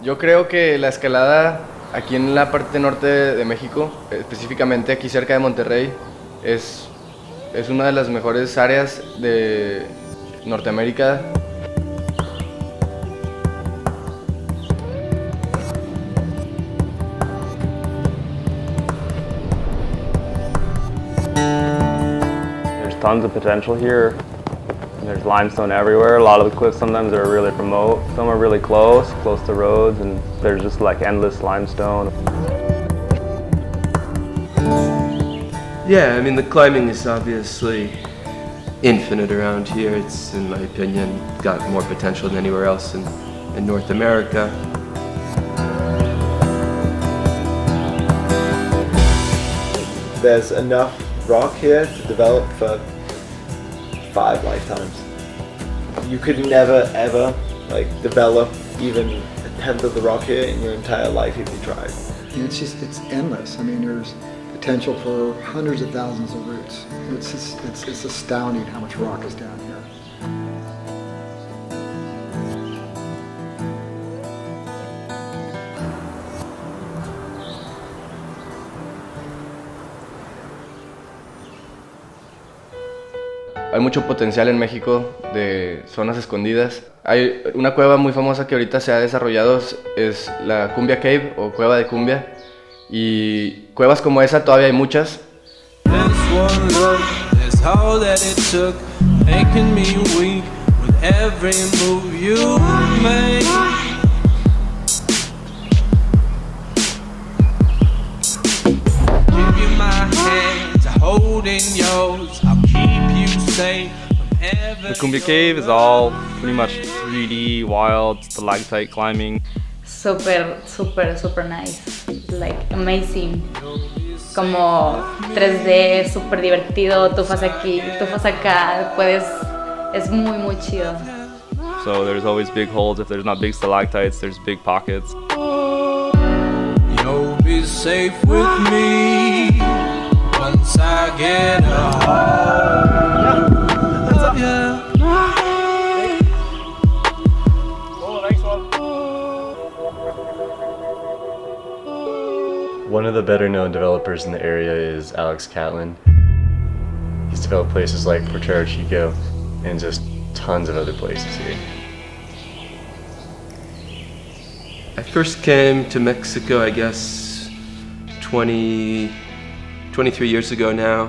Yo creo que la escalada aquí en la parte norte de México, específicamente aquí cerca de Monterrey, es una de las mejores áreas de Norteamérica. There's tons of potential here. There's limestone everywhere. A lot of the cliffs sometimes are really remote. Some are really close to roads, and there's just like endless limestone. Yeah, I mean the climbing is obviously infinite around here. It's, in my opinion, got more potential than anywhere else in North America. There's enough rock here to develop for 5 lifetimes. You could never ever develop even a tenth of the rock here in your entire life if you tried. It's endless. I mean, there's potential for hundreds of thousands of roots. It's astounding how much rock is down here. Hay mucho potencial en México de zonas escondidas. Hay una cueva muy famosa que ahorita se ha desarrollado, es la Cumbia Cave o Cueva de Cumbia. Y cuevas como esa todavía hay muchas. The Cumbia Cave is all pretty much 3D, wild, stalactite climbing. Super nice, like amazing. Como 3D, super divertido, tufas aquí, tufas acá, es muy chido. So there's always big holes. If there's not big stalactites, there's big pockets. You'll be safe with me once I get home. Yeah. One of the better known developers in the area is Alex Catlin. He's developed places like Potrero Chico and just tons of other places here. I first came to Mexico, I guess, 23 years ago now.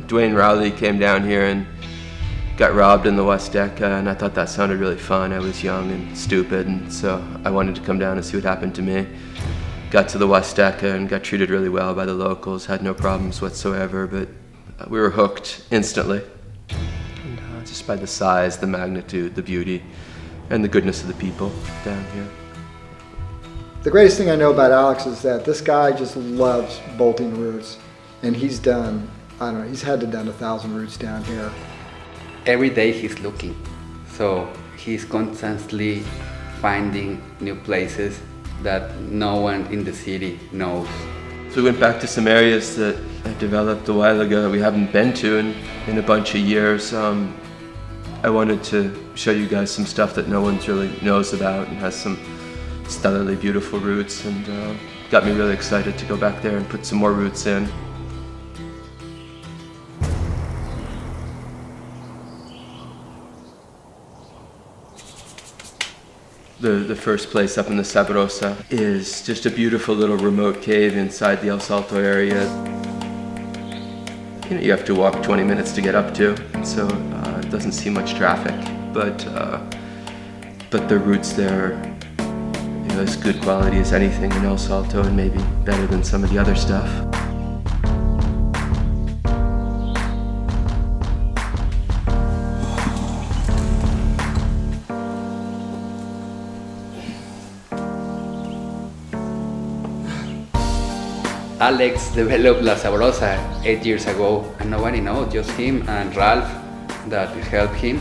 Dwayne Rowley came down here and got robbed in the Huasteca, and I thought that sounded really fun. I was young and stupid, and so I wanted to come down and see what happened to me. Got to the Huasteca and got treated really well by the locals, had no problems whatsoever, but we were hooked instantly. And, just by the size, the magnitude, the beauty, and the goodness of the people down here. The greatest thing I know about Alex is that this guy just loves bolting roots, and he's done, I don't know, he's had to done 1,000 roots down here. Every day he's looking, so he's constantly finding new places that no one in the city knows. So we went back to some areas that I developed a while ago that we haven't been to in a bunch of years. I wanted to show you guys some stuff that no one really knows about and has some stellarly beautiful roots, and got me really excited to go back there and put some more roots in. The first place up in the Sabrosa is just a beautiful little remote cave inside the El Salto area. You know, you have to walk 20 minutes to get up to, so it doesn't see much traffic, but the roots there are as good quality as anything in El Salto, and maybe better than some of the other stuff. Alex developed La Sabrosa 8 years ago, and nobody knows, just him and Ralph that helped him.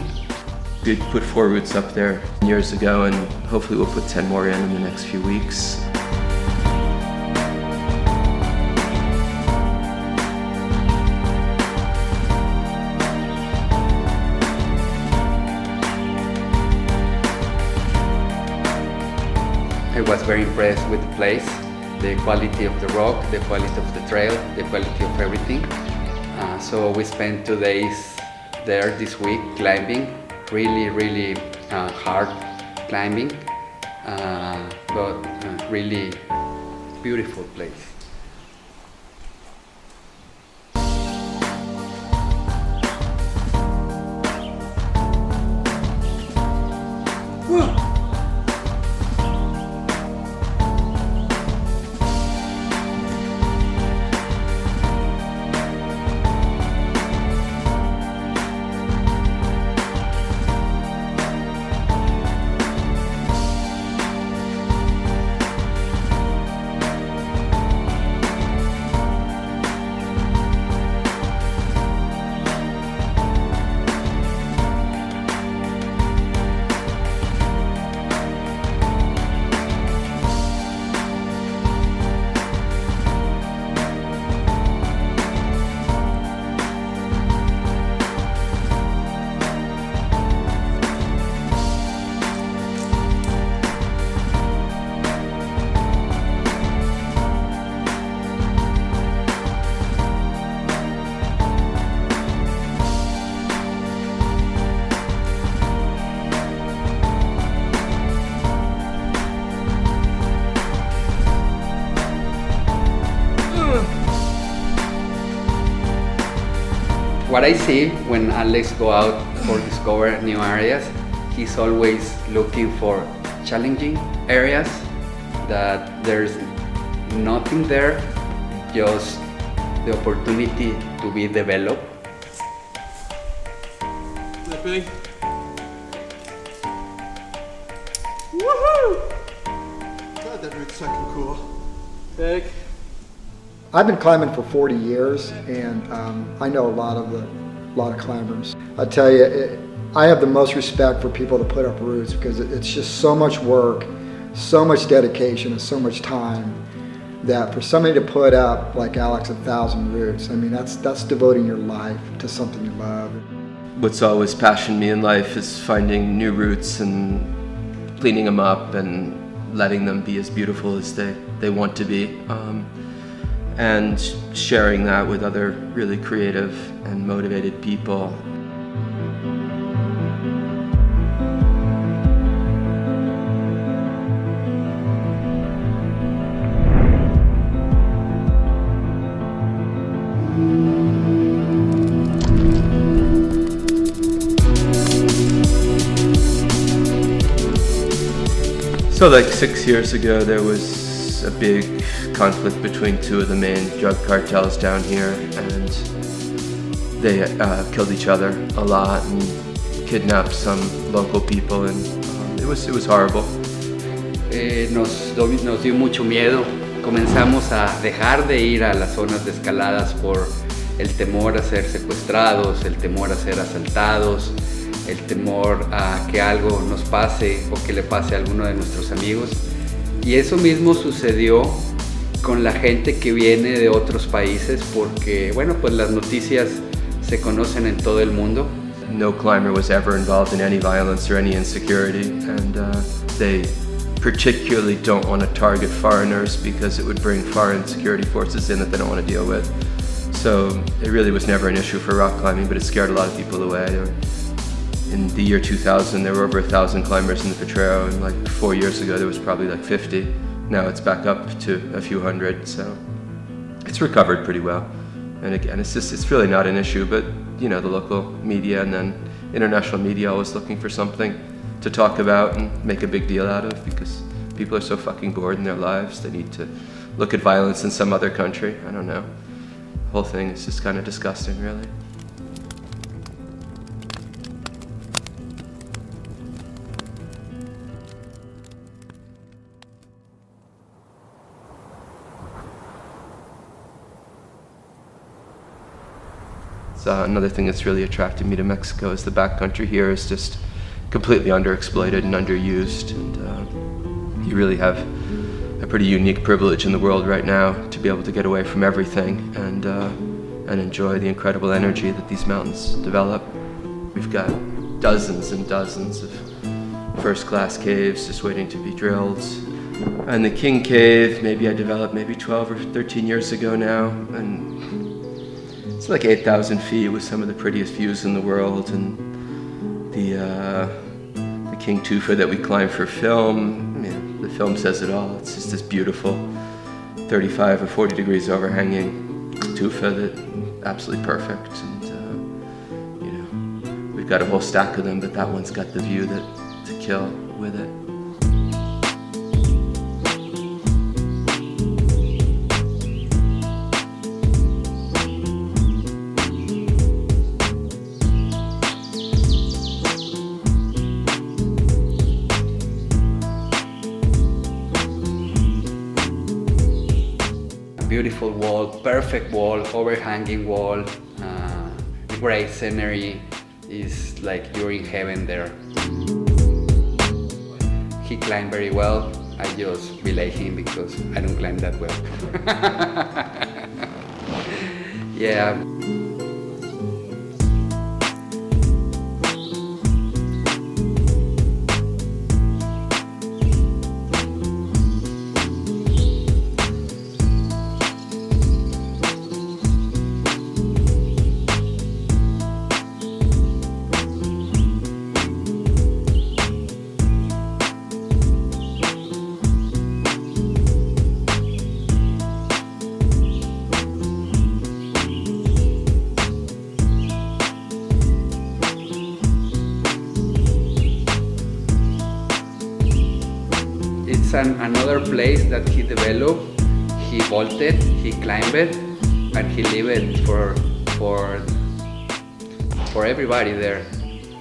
We put 4 roots up there years ago, and hopefully we'll put 10 more in the next few weeks. I was very impressed with the place, the quality of the rock, the quality of the trail, the quality of everything. So we spent 2 days there this week climbing, really hard climbing, but really beautiful place. What I see when Alex go out for discover new areas, he's always looking for challenging areas that there's nothing there, just the opportunity to be developed. Flipping. Woohoo! God, that route's fucking cool. Big. I've been climbing for 40 years, and I know a lot of climbers. I tell you, I have the most respect for people that put up routes, because it's just so much work, so much dedication, and so much time, that for somebody to put up, like Alex, 1,000 routes, I mean, that's devoting your life to something you love. What's always passioned me in life is finding new routes and cleaning them up and letting them be as beautiful as they want to be. And sharing that with other really creative and motivated people. So like 6 years ago, there was a big conflict between 2 of the main drug cartels down here, and they killed each other a lot and kidnapped some local people, and it was horrible. Nos dio mucho miedo. Comenzamos a dejar de ir a las zonas de escaladas por el temor a ser secuestrados, el temor a ser asaltados, el temor a que algo nos pase o que le pase a alguno de nuestros amigos. Y eso mismo sucedió con la gente que viene de otros países, porque bueno, pues las noticias se conocen en todo el mundo. No climber was ever involved in any violence or any insecurity, and they particularly don't want to target foreigners because it would bring foreign security forces in that they don't want to deal with. So it really was never an issue for rock climbing, but it scared a lot of people away. In the year 2000, there were over 1,000 climbers in the Potrero, and like 4 years ago, there was probably like 50. Now it's back up to a few hundred, so it's recovered pretty well. And again, it's really not an issue, but you know, the local media and then international media always looking for something to talk about and make a big deal out of, because people are so fucking bored in their lives. They need to look at violence in some other country. I don't know. The whole thing is just kind of disgusting, really. Another thing that's really attracted me to Mexico is the backcountry here is just completely underexploited and underused, and you really have a pretty unique privilege in the world right now to be able to get away from everything and enjoy the incredible energy that these mountains develop. We've got dozens and dozens of first-class caves just waiting to be drilled, And the King Cave, maybe I developed maybe 12 or 13 years ago now, and it's like 8,000 feet with some of the prettiest views in the world. And the King Tufa that we climbed for film, the film says it all. It's just this beautiful 35 or 40 degrees overhanging tufa that absolutely perfect. And we've got a whole stack of them, but that one's got the view to kill with it. Beautiful wall, perfect wall, overhanging wall, great scenery. Is like you're in heaven there. He climbed very well. I just relay him because I don't climb that well. Yeah. It's another place that he developed. He vaulted, he climbed it, and he lived it for everybody there.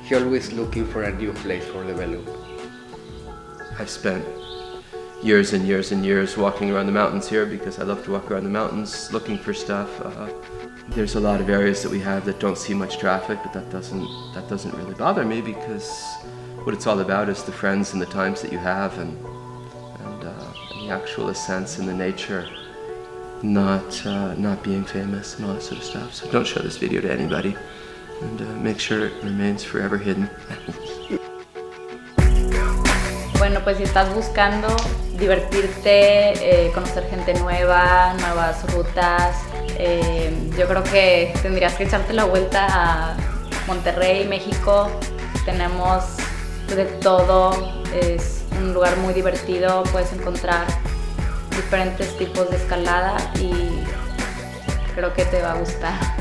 He always looking for a new place for develop. I've spent years and years and years walking around the mountains here because I love to walk around the mountains looking for stuff. There's a lot of areas that we have that don't see much traffic, but that doesn't really bother me because what it's all about is the friends and the times that you have and the actual ascents and the nature, not being famous and all that sort of stuff. So don't show this video to anybody and make sure it remains forever hidden. Bueno, pues si estás buscando divertirte, conocer gente nueva, nuevas rutas, yo creo que tendrías que echarte la vuelta a Monterrey, México. Tenemos de todo, es un lugar muy divertido, puedes encontrar diferentes tipos de escalada y creo que te va a gustar.